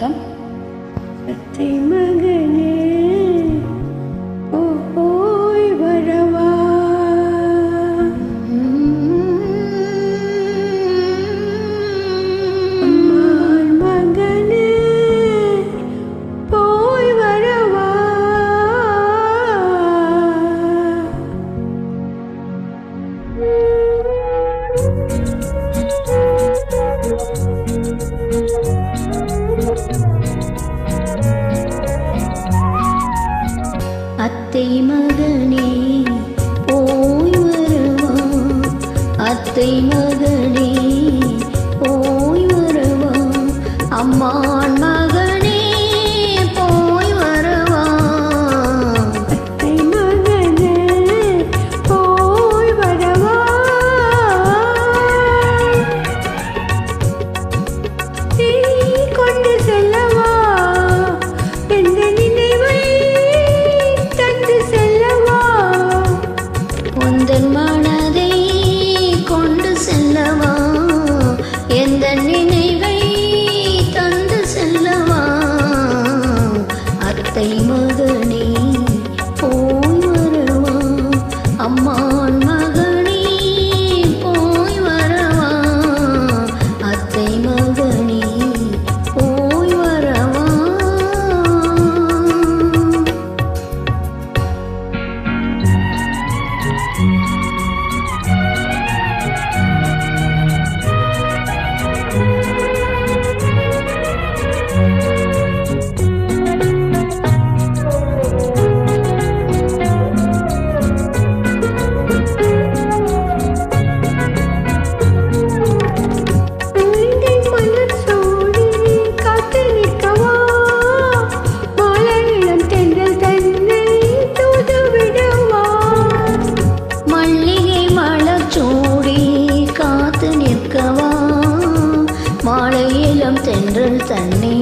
வணக்கம். அத்தை மகனே போய் வரவா, அம்மாள் மகனே போய் வரவா, அத்தை மகனே போய் வரவா, அத்தை மகனே போய் வரவா, அம்மான் மகனே போய் வரவா, அத்தை மகனே போய் வரவா, நீ கொண்டு செல்லவா எந்த நினைவை தந்து செல்லவா, உந்தன் மனதை கொண்டு செல்லவா, எந்த நினைவை தந்து செல்லவா, அத்தை மகனே போய் வரவா, அம்மான் மகனே போய் வரவா, அத்தை மகனே போய் வரவா. அங்கை மலர் சூடி காத்து நிற்கவா, மாலையிளம் தென்றல் தன்னை தூது விடவா, மல்லிகை மலர்ச்சூடி காத்து நிற்கவா, மாலையிலம் தென்றல் தன்னை